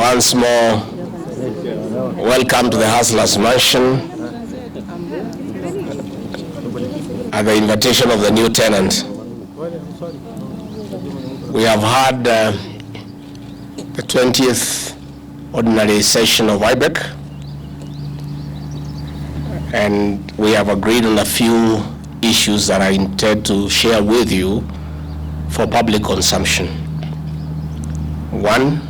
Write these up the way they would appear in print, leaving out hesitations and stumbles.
Once more, welcome to the Hustlers Mansion at the invitation of the new tenant. We have had the 20th ordinary session of MYKE, and we have agreed on a few issues that I intend to share with you for public consumption. One,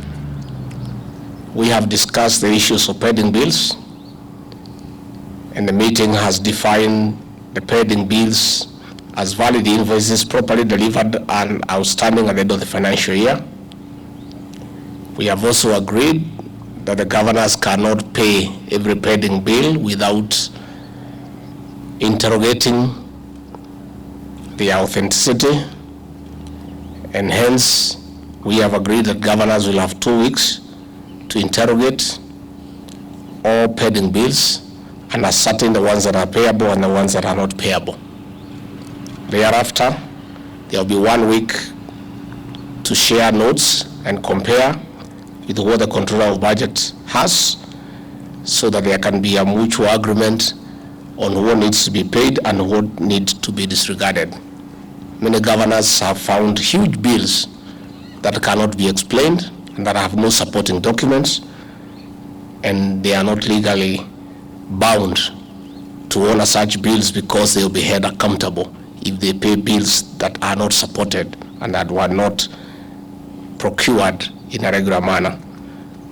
we have discussed the issues of pending bills, and the meeting has defined the pending bills as valid invoices properly delivered and outstanding at the end of the financial year. We have also agreed that the governors cannot pay every pending bill without interrogating the authenticity, and hence we have agreed that governors will have 2 weeks to interrogate all pending bills and ascertain the ones that are payable and the ones that are not payable. Thereafter, there will be 1 week to share notes and compare with what the controller of budget has, so that there can be a mutual agreement on what needs to be paid and what needs to be disregarded. Many governors have found huge bills that cannot be explained and that have no supporting documents, and they are not legally bound to honor such bills because they will be held accountable if they pay bills that are not supported and that were not procured in a regular manner.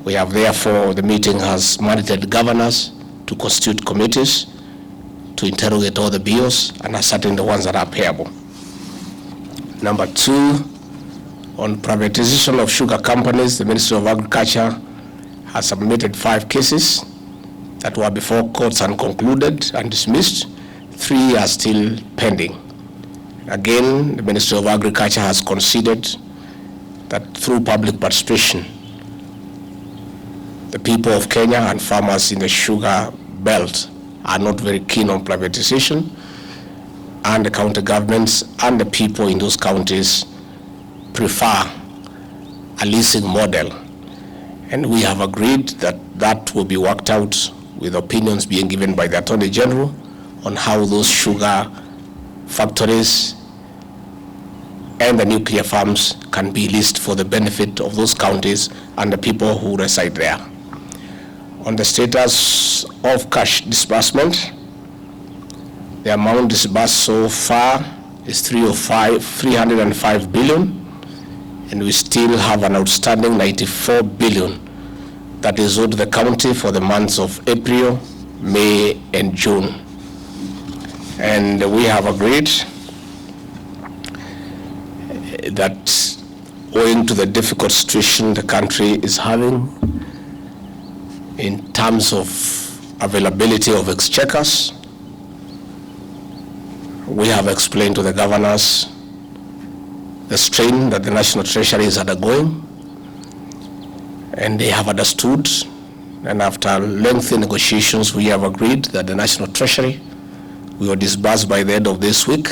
We have therefore, the meeting has mandated governors to constitute committees to interrogate all the bills and ascertain the ones that are payable. Number 2, on privatization of sugar companies, the Ministry of Agriculture has submitted 5 cases that were before courts and concluded and dismissed. 3 are still pending. Again, the Ministry of Agriculture has conceded that through public participation, the people of Kenya and farmers in the sugar belt are not very keen on privatization, and the county governments and the people in those counties prefer a leasing model. And we have agreed that that will be worked out with opinions being given by the Attorney General on how those sugar factories and the nuclear farms can be leased for the benefit of those counties and the people who reside there. On the status of cash disbursement, the amount disbursed so far is 305 billion, and we still have an outstanding 94 billion that is owed to the county for the months of April, May, and June. And we have agreed that owing to the difficult situation the country is having in terms of availability of exchequers, we have explained to the governors the strain that the National Treasury is undergoing, and they have understood, and after lengthy negotiations we have agreed that the National Treasury will disburse by the end of this week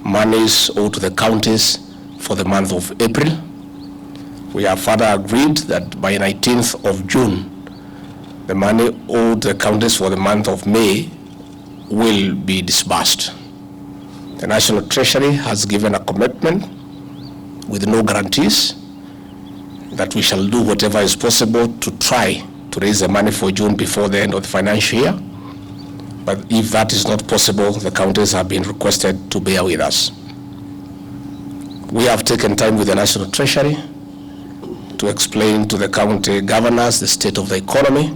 monies owed to the counties for the month of April. We have further agreed that by 19th of June, the money owed to the counties for the month of May will be disbursed. The National Treasury has given a commitment with no guarantees that we shall do whatever is possible to try to raise the money for June before the end of the financial year. But if that is not possible, the counties have been requested to bear with us. We have taken time with the National Treasury to explain to the county governors the state of the economy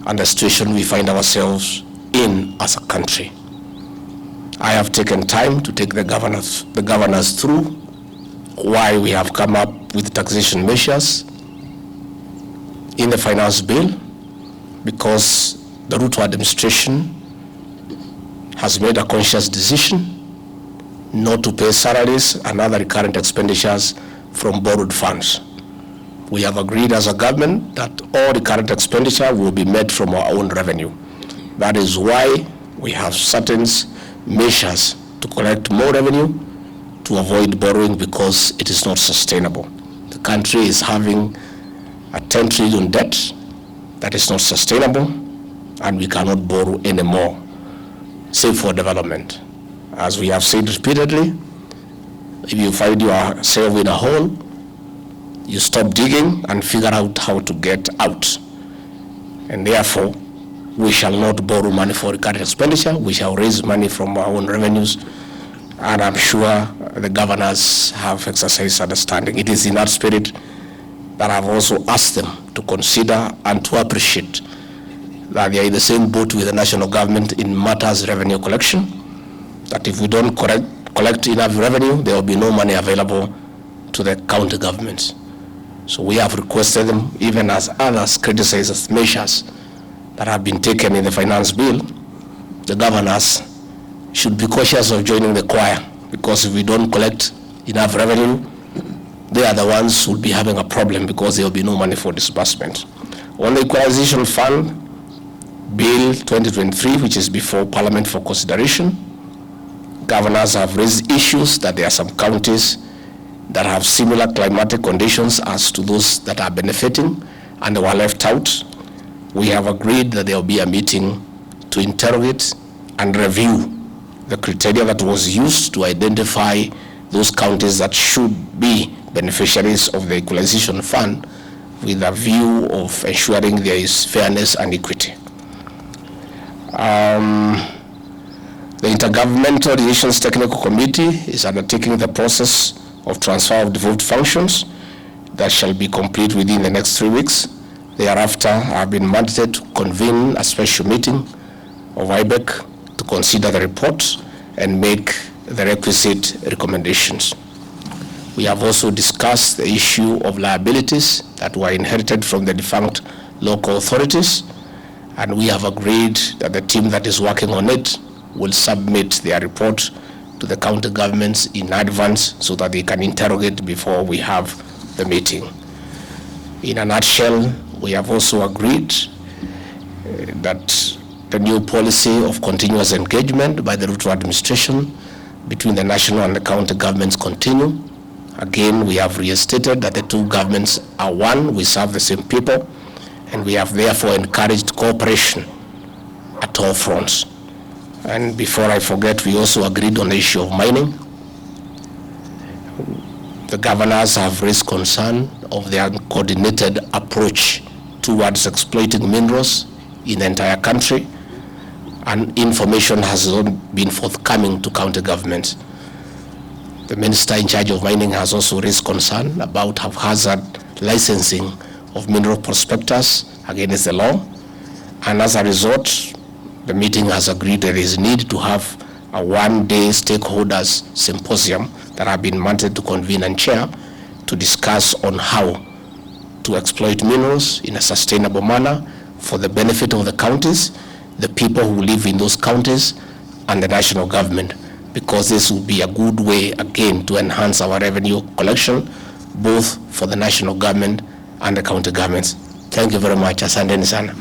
and the situation we find ourselves in as a country. I have taken time to take the governors through why we have come up with taxation measures in the finance bill, because the Ruto administration has made a conscious decision not to pay salaries and other recurrent expenditures from borrowed funds. We have agreed as a government that all recurrent expenditure will be made from our own revenue. That is why we have certain measures to collect more revenue to avoid borrowing, because it is not sustainable. The country is having a 10 trillion debt that is not sustainable, and we cannot borrow anymore, save for development. As we have said repeatedly, if you find yourself in a hole, you stop digging and figure out how to get out. And therefore, we shall not borrow money for recurrent expenditure. We shall raise money from our own revenues. And I'm sure the governors have exercised understanding. It is in that spirit that I've also asked them to consider and to appreciate that they are in the same boat with the national government in matters revenue collection, that if we don't collect enough revenue, there will be no money available to the county governments. So we have requested them, even as others criticize measures that have been taken in the finance bill, the governors should be cautious of joining the choir, because if we don't collect enough revenue, they are the ones who will be having a problem, because there will be no money for disbursement. On the Equalization Fund, Bill 2023, which is before Parliament for consideration, governors have raised issues that there are some counties that have similar climatic conditions as to those that are benefiting and they were left out. We have agreed that there will be a meeting to interrogate and review the criteria that was used to identify those counties that should be beneficiaries of the Equalization Fund, with a view of ensuring there is fairness and equity. The Intergovernmental Relations Technical Committee is undertaking the process of transfer of devolved functions that shall be complete within the next 3 weeks. Thereafter, I have been mandated to convene a special meeting of IBEC to consider the report and make the requisite recommendations. We have also discussed the issue of liabilities that were inherited from the defunct local authorities, and we have agreed that the team that is working on it will submit their report to the county governments in advance so that they can interrogate before we have the meeting. In a nutshell, we have also agreed that the new policy of continuous engagement by the Ruto administration between the national and the county governments continue. Again, we have restated that the two governments are one, we serve the same people, and we have therefore encouraged cooperation at all fronts. And before I forget, we also agreed on the issue of mining. The governors have raised concern of their coordinated approach towards exploiting minerals in the entire country, and information has not been forthcoming to county governments. The minister in charge of mining has also raised concern about haphazard licensing of mineral prospectors against the law, and as a result, the meeting has agreed there is need to have a one-day stakeholders symposium that have been mandated to convene and chair to discuss on how to exploit minerals in a sustainable manner for the benefit of the counties, the people who live in those counties, and the national government, because this will be a good way again to enhance our revenue collection, both for the national government and the county governments. Thank you very much. Asanteni sana.